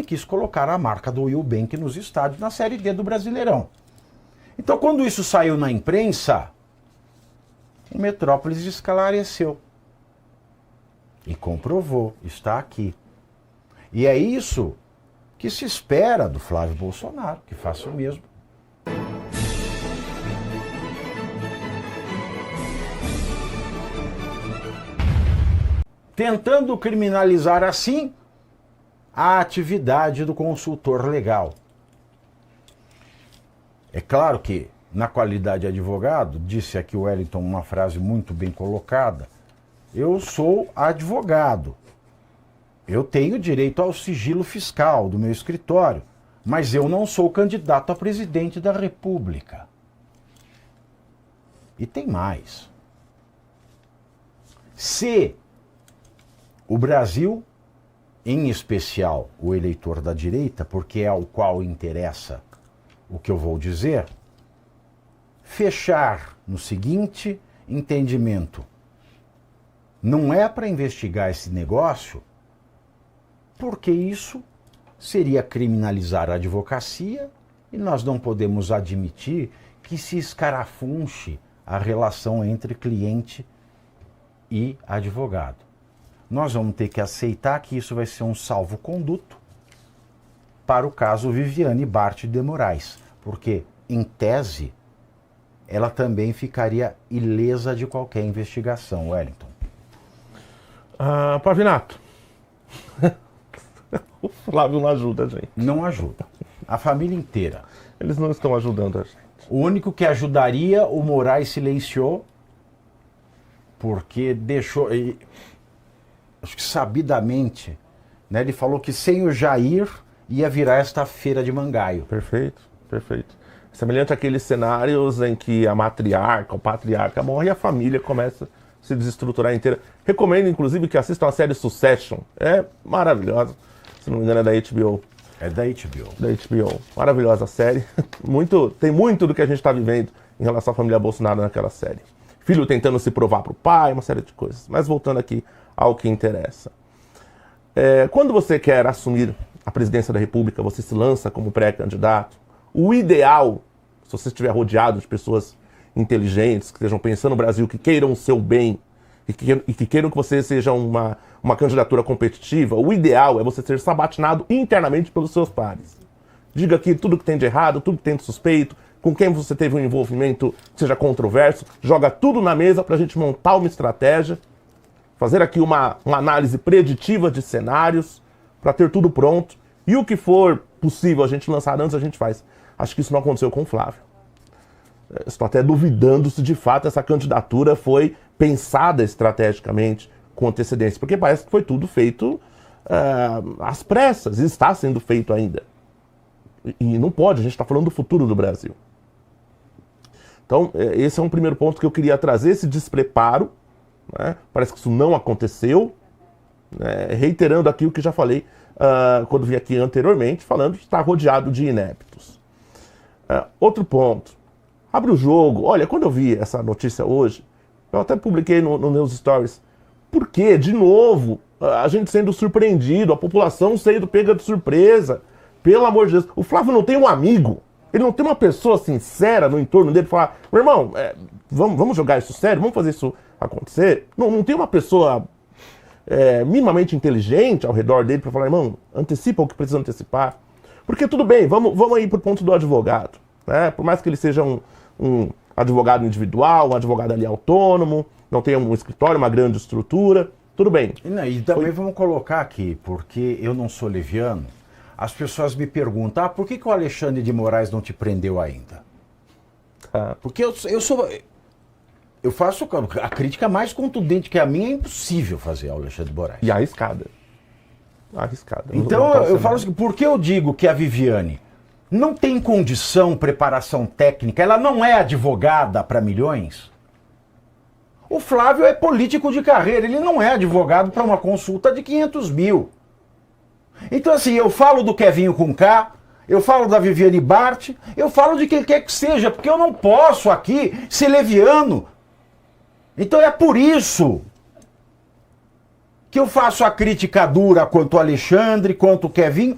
e quis colocar a marca do Will Bank nos estádios na Série D do Brasileirão. Então, quando isso saiu na imprensa, o Metrópolis esclareceu. E comprovou, está aqui. E é isso que se espera do Flávio Bolsonaro, que faça o mesmo. Tentando criminalizar assim a atividade do consultor legal. É claro que, na qualidade de advogado, disse aqui o Wellington uma frase muito bem colocada, eu sou advogado. Eu tenho direito ao sigilo fiscal do meu escritório, mas eu não sou candidato a presidente da República. E tem mais. Se o Brasil, em especial o eleitor da direita, porque é ao qual interessa o que eu vou dizer, fechar no seguinte entendimento: não é para investigar esse negócio, porque isso seria criminalizar a advocacia e nós não podemos admitir que se escarafunche a relação entre cliente e advogado. Nós vamos ter que aceitar que isso vai ser um salvo-conduto para o caso Viviane Bart de Moraes, porque, em tese, ela também ficaria ilesa de qualquer investigação, Wellington. Pavinato, o Flávio não ajuda a gente. Não ajuda. A família inteira. Eles não estão ajudando a gente. O único que ajudaria, o Moraes silenciou, porque deixou... Acho que sabidamente, né, ele falou que sem o Jair ia virar esta feira de Mangaio. Perfeito, perfeito. Semelhante àqueles cenários em que a matriarca, o patriarca morre e a família começa a se desestruturar inteira. Recomendo, inclusive, que assistam a série Succession. É maravilhosa. Se não me engano, é da HBO. É da HBO. Da HBO. Maravilhosa série. Tem muito do que a gente está vivendo em relação à família Bolsonaro naquela série. Filho tentando se provar para o pai, uma série de coisas. Mas voltando aqui ao que interessa. Quando você quer assumir a presidência da República, você se lança como pré-candidato, o ideal, se você estiver rodeado de pessoas inteligentes, que estejam pensando no Brasil, que queiram o seu bem, e que queiram que você seja uma candidatura competitiva, o ideal é você ser sabatinado internamente pelos seus pares. Diga aqui tudo que tem de errado, tudo que tem de suspeito, com quem você teve um envolvimento que seja controverso, joga tudo na mesa para a gente montar uma estratégia, fazer aqui uma análise preditiva de cenários, para ter tudo pronto, e o que for possível a gente lançar antes, a gente faz. Acho que isso não aconteceu com o Flávio. Estou até duvidando se de fato essa candidatura foi pensada estrategicamente, com antecedência, porque parece que foi tudo feito às pressas, e está sendo feito ainda. E não pode, a gente está falando do futuro do Brasil. Então, esse é um primeiro ponto que eu queria trazer, esse despreparo, né? Parece que isso não aconteceu, né? Reiterando aqui o que já falei quando vim aqui anteriormente, falando que está rodeado de ineptos. Outro ponto, abre o jogo. Olha, quando eu vi essa notícia hoje, eu até publiquei nos meus stories, por que, de novo, a gente sendo surpreendido, a população sendo pega de surpresa? Pelo amor de Deus, o Flávio não tem um amigo, ele não tem uma pessoa sincera no entorno dele para falar, meu irmão, vamos jogar isso sério, vamos fazer isso acontecer? Não tem uma pessoa minimamente inteligente ao redor dele para falar, irmão, antecipa o que precisa antecipar. Porque tudo bem, vamos aí pro ponto do advogado, né? Por mais que ele seja um advogado individual, um advogado ali autônomo, não tenha um escritório, uma grande estrutura, tudo bem. E também vamos colocar aqui, porque eu não sou leviano, as pessoas me perguntam, por que o Alexandre de Moraes não te prendeu ainda? Porque eu faço a crítica mais contundente que a minha, é impossível fazer ao Alexandre de Moraes. E arriscada. Então eu falo assim, por que eu digo que a Viviane não tem condição, preparação técnica, ela não é advogada para milhões? O Flávio é político de carreira, ele não é advogado para uma consulta de 500 mil. Então assim, eu falo do Kevinho com K, eu falo da Viviane Bart, eu falo de quem quer que seja, porque eu não posso aqui ser leviano. Então é por isso que eu faço a crítica dura quanto o Alexandre, quanto o Kevinho,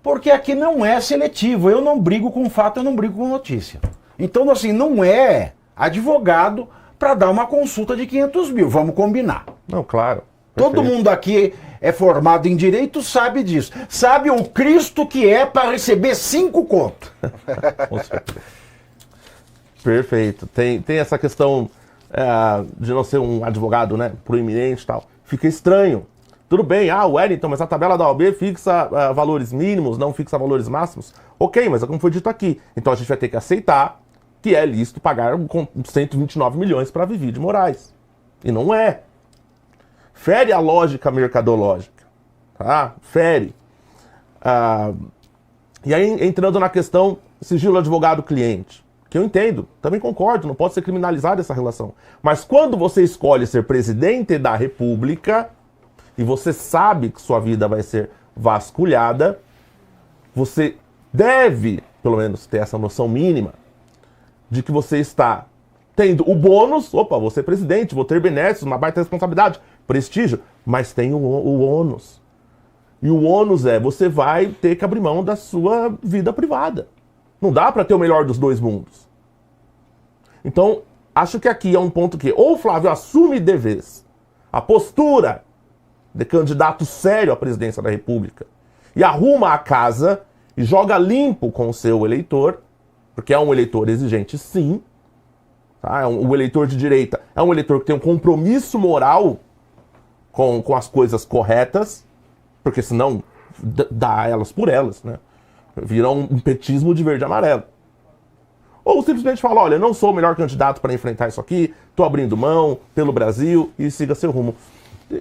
Porque aqui não é seletivo. Eu não brigo com fato, eu não brigo com notícia. Então, assim, não é advogado para dar uma consulta de 500 mil. Vamos combinar. Não, claro. Todo Perfeito. mundo aqui é formado em direito, sabe disso. Sabe o Cristo que é para receber 5 contos. Com certeza. Perfeito. Tem essa questão de não ser um advogado, né, proeminente e tal. Fica estranho. Tudo bem, o Wellington, mas a tabela da OAB fixa valores mínimos, não fixa valores máximos. Ok, mas é como foi dito aqui. Então a gente vai ter que aceitar que é lícito pagar 129 milhões para Vivi de Moraes. E não é. Fere a lógica mercadológica. Tá? Fere. E aí, entrando na questão sigilo advogado-cliente, que eu entendo, também concordo, não pode ser criminalizada essa relação. Mas quando você escolhe ser presidente da República e você sabe que sua vida vai ser vasculhada, você deve, pelo menos, ter essa noção mínima de que você está tendo o bônus, vou ser presidente, vou ter benesses, uma baita responsabilidade, prestígio, mas tem o ônus. E o ônus você vai ter que abrir mão da sua vida privada. Não dá para ter o melhor dos dois mundos. Então, acho que aqui é um ponto que ou o Flávio assume de vez a postura de candidato sério à presidência da República e arruma a casa e joga limpo com o seu eleitor, porque é um eleitor exigente, sim. Tá? O eleitor de direita é um eleitor que tem um compromisso moral com as coisas corretas, porque senão dá elas por elas, né? Vira um petismo de verde e amarelo. Ou simplesmente fala, olha, não sou o melhor candidato para enfrentar isso aqui, tô abrindo mão pelo Brasil e siga seu rumo.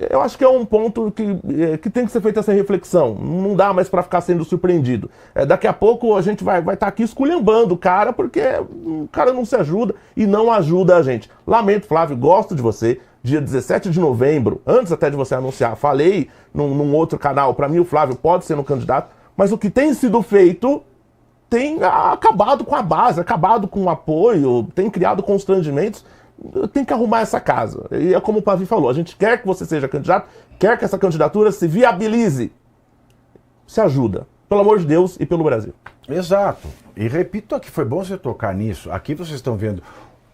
Eu acho que é um ponto que tem que ser feita essa reflexão. Não dá mais para ficar sendo surpreendido. Daqui a pouco a gente vai estar aqui esculhambando o cara, porque o cara não se ajuda e não ajuda a gente. Lamento, Flávio, gosto de você. Dia 17 de novembro, antes até de você anunciar, falei num outro canal, para mim o Flávio pode ser um candidato, mas o que tem sido feito tem acabado com a base, acabado com o apoio, tem criado constrangimentos. Tem que arrumar essa casa. E é como o Pavi falou, a gente quer que você seja candidato, quer que essa candidatura se viabilize. Se ajuda. Pelo amor de Deus e pelo Brasil. Exato. E repito aqui, foi bom você tocar nisso. Aqui vocês estão vendo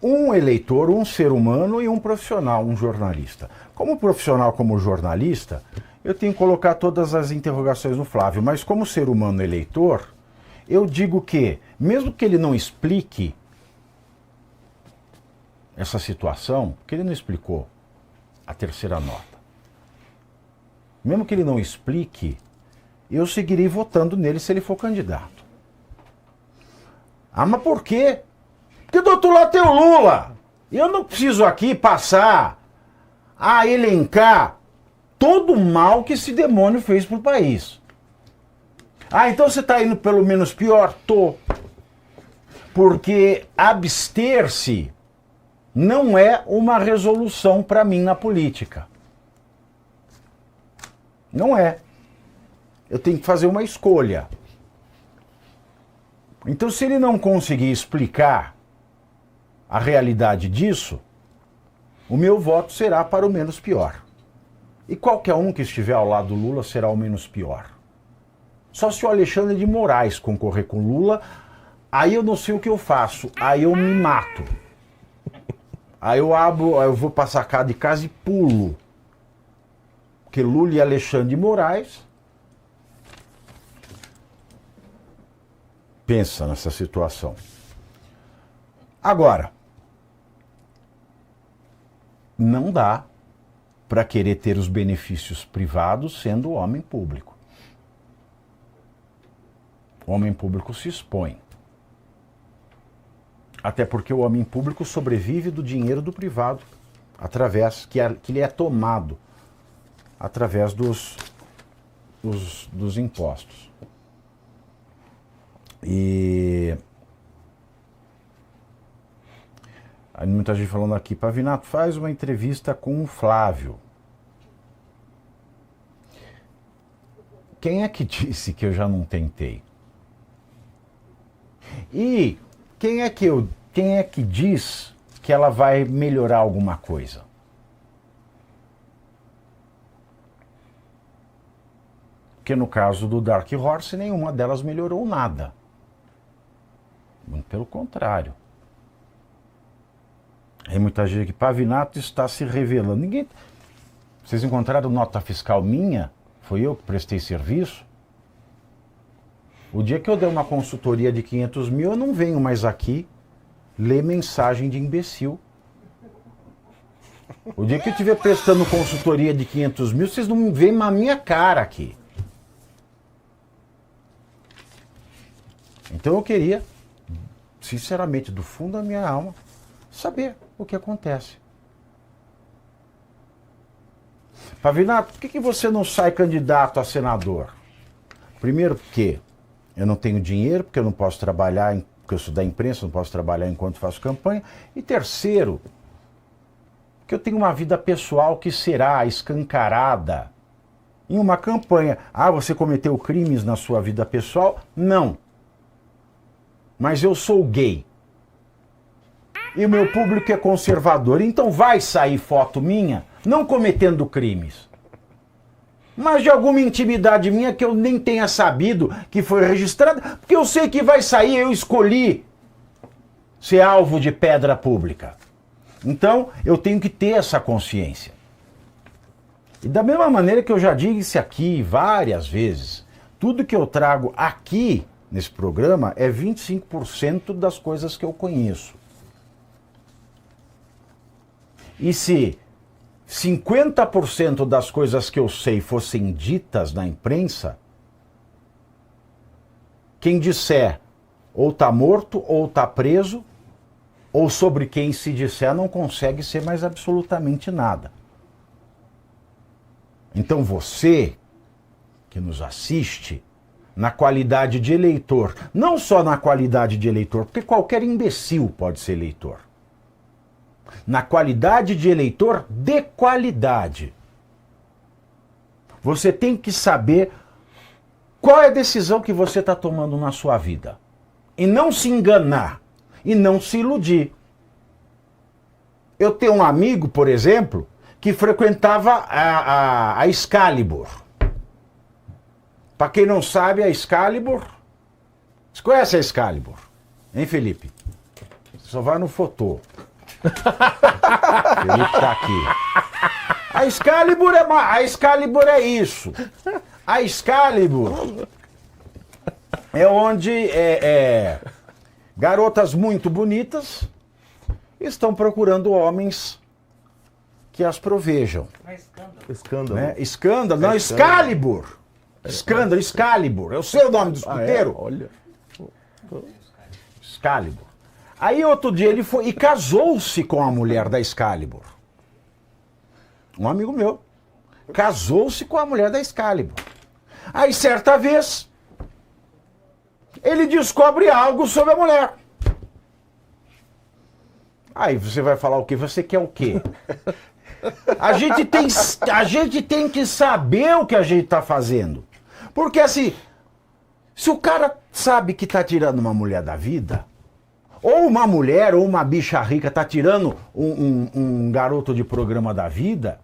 um eleitor, um ser humano e um profissional, um jornalista. Como profissional, como jornalista, eu tenho que colocar todas as interrogações no Flávio, mas como ser humano eleitor, eu digo que, mesmo que ele não explique essa situação, porque ele não explicou a terceira nota. Mesmo que ele não explique, eu seguirei votando nele se ele for candidato. Mas por quê? Porque do outro lado tem o Lula. Eu não preciso aqui passar a elencar todo o mal que esse demônio fez pro país. Então você está indo pelo menos pior? Tô. Porque abster-se não é uma resolução para mim na política. Não é. Eu tenho que fazer uma escolha. Então, se ele não conseguir explicar a realidade disso, o meu voto será para o menos pior. E qualquer um que estiver ao lado do Lula será o menos pior. Só se o Alexandre de Moraes concorrer com Lula, aí eu não sei o que eu faço, aí eu me mato. Aí eu vou para a sacada de casa e pulo. Porque Lula e Alexandre de Moraes, pensa nessa situação. Agora, não dá para querer ter os benefícios privados sendo homem público. O homem público se expõe. Até porque o homem público sobrevive do dinheiro do privado, através que lhe é tomado através dos impostos. E aí muita gente falando aqui, Pavinato, faz uma entrevista com o Flávio. Quem é que disse que eu já não tentei? E quem é que diz que ela vai melhorar alguma coisa? Porque no caso do Dark Horse, nenhuma delas melhorou nada. Muito pelo contrário. Tem muita gente que Pavinato está se revelando. Ninguém... Vocês encontraram nota fiscal minha? Foi eu que prestei serviço? O dia que eu der uma consultoria de 500 mil, eu não venho mais aqui ler mensagem de imbecil. O dia que eu estiver prestando consultoria de 500 mil, vocês não me veem na minha cara aqui. Então eu queria, sinceramente, do fundo da minha alma, saber o que acontece. Pavinato, por que você não sai candidato a senador? Primeiro porque eu não tenho dinheiro, porque eu não posso trabalhar, porque eu sou da imprensa, não posso trabalhar enquanto faço campanha. E terceiro, que eu tenho uma vida pessoal que será escancarada em uma campanha. Ah, você cometeu crimes na sua vida pessoal? Não. Mas eu sou gay. E o meu público é conservador. Então vai sair foto minha, não cometendo crimes, mas de alguma intimidade minha que eu nem tenha sabido que foi registrada, porque eu sei que vai sair, eu escolhi ser alvo de pedra pública. Então, eu tenho que ter essa consciência. E da mesma maneira que eu já disse aqui várias vezes, tudo que eu trago aqui nesse programa é 25% das coisas que eu conheço. E se 50% das coisas que eu sei fossem ditas na imprensa, quem disser ou está morto ou está preso, ou sobre quem se disser não consegue ser mais absolutamente nada. Então você que nos assiste, na qualidade de eleitor, não só na qualidade de eleitor, porque qualquer imbecil pode ser eleitor. Na qualidade de eleitor de qualidade. Você tem que saber qual é a decisão que você está tomando na sua vida. E não se enganar. E não se iludir. Eu tenho um amigo, por exemplo, que frequentava a Excalibur. Para quem não sabe, a Excalibur... Você conhece a Excalibur? Hein, Felipe? Você só vai no Fotô. Felipe tá aqui. A Excalibur é isso. A Excalibur é onde garotas muito bonitas estão procurando homens que as provejam. Escândalo. Né? Escândalo, não, Excalibur. Escândalo, Excalibur. Eu sei o nome do escuteiro. Olha. Excalibur. Aí outro dia ele foi e casou-se com a mulher da Excalibur. Um amigo meu. Casou-se com a mulher da Excalibur. Aí certa vez ele descobre algo sobre a mulher. Aí você vai falar o quê? Você quer o quê? A gente tem que saber o que a gente está fazendo. Porque assim, se o cara sabe que está tirando uma mulher da vida, ou uma mulher ou uma bicha rica está tirando um garoto de programa da vida,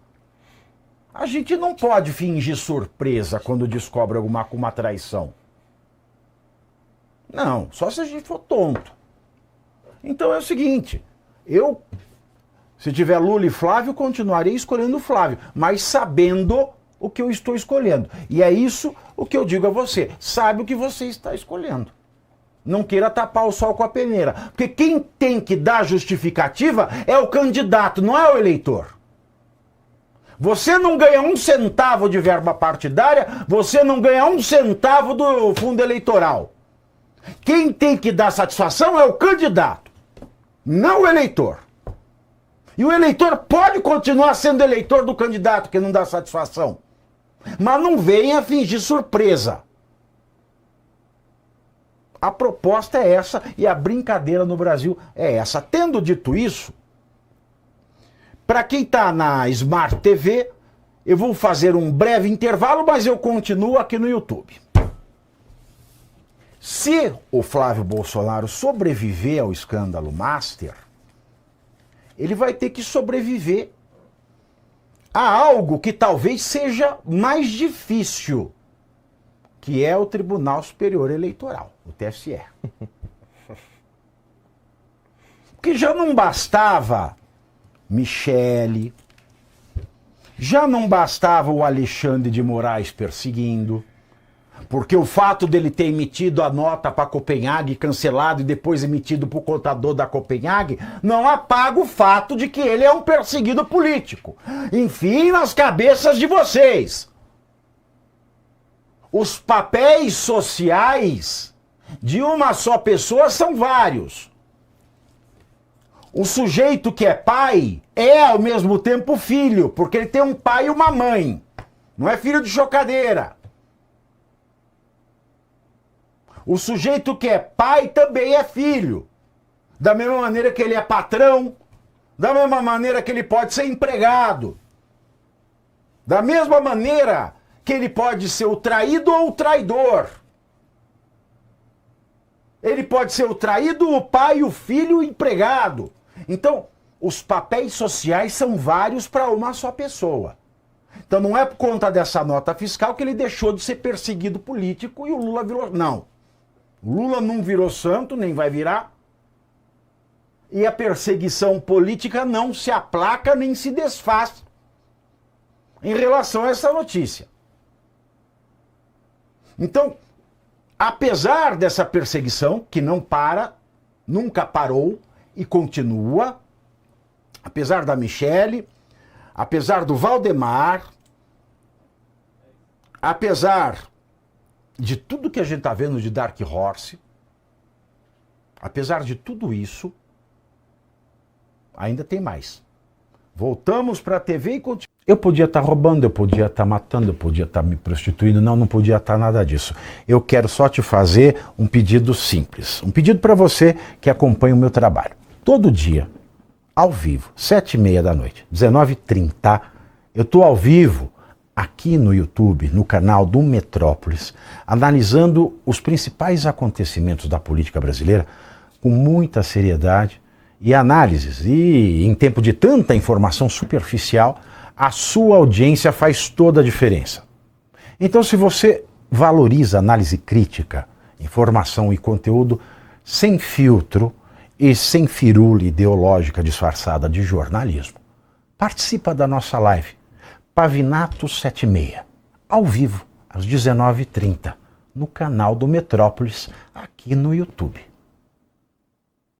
a gente não pode fingir surpresa quando descobre uma traição. Não, só se a gente for tonto. Então é o seguinte, se tiver Lula e Flávio, continuarei escolhendo o Flávio, mas sabendo o que eu estou escolhendo. E é isso o que eu digo a você. Sabe o que você está escolhendo. Não queira tapar o sol com a peneira. Porque quem tem que dar justificativa é o candidato, não é o eleitor. Você não ganha 1 centavo de verba partidária, você não ganha 1 centavo do fundo eleitoral. Quem tem que dar satisfação é o candidato, não o eleitor. E o eleitor pode continuar sendo eleitor do candidato que não dá satisfação. Mas não venha fingir surpresa. A proposta é essa e a brincadeira no Brasil é essa. Tendo dito isso, para quem está na Smart TV, eu vou fazer um breve intervalo, mas eu continuo aqui no YouTube. Se o Flávio Bolsonaro sobreviver ao escândalo Master, ele vai ter que sobreviver a algo que talvez seja mais difícil que é o Tribunal Superior Eleitoral, o TSE. Porque já não bastava Michele, já não bastava o Alexandre de Moraes perseguindo, porque o fato dele ter emitido a nota para Copenhague, cancelado e depois emitido para o contador da Copenhague, não apaga o fato de que ele é um perseguido político. Enfim, nas cabeças de vocês. Os papéis sociais de uma só pessoa são vários. O sujeito que é pai é ao mesmo tempo filho, porque ele tem um pai e uma mãe. Não é filho de chocadeira. O sujeito que é pai também é filho. Da mesma maneira que ele é patrão, da mesma maneira que ele pode ser empregado. Da mesma maneira que ele pode ser o traído ou o traidor. Ele pode ser o traído, o pai, o filho, o empregado. Então, os papéis sociais são vários para uma só pessoa. Então não é por conta dessa nota fiscal que ele deixou de ser perseguido político e o Lula virou... Não. O Lula não virou santo, nem vai virar. E a perseguição política não se aplaca nem se desfaz em relação a essa notícia. Então, apesar dessa perseguição, que não para, nunca parou e continua, apesar da Michele, apesar do Valdemar, apesar de tudo que a gente está vendo de Dark Horse, apesar de tudo isso, ainda tem mais. Voltamos para a TV e continuamos. Eu podia estar roubando, eu podia estar matando, eu podia estar me prostituindo, não podia estar nada disso. Eu quero só te fazer um pedido simples, um pedido para você que acompanha o meu trabalho. Todo dia, ao vivo, 7h30 da noite, 19h30, eu estou ao vivo aqui no YouTube, no canal do Metrópolis, analisando os principais acontecimentos da política brasileira com muita seriedade e análises. E em tempo de tanta informação superficial, a sua audiência faz toda a diferença. Então, se você valoriza análise crítica, informação e conteúdo sem filtro e sem firula ideológica disfarçada de jornalismo, participa da nossa live Pavinato 7h30, ao vivo, às 19h30, no canal do Metrópolis, aqui no YouTube.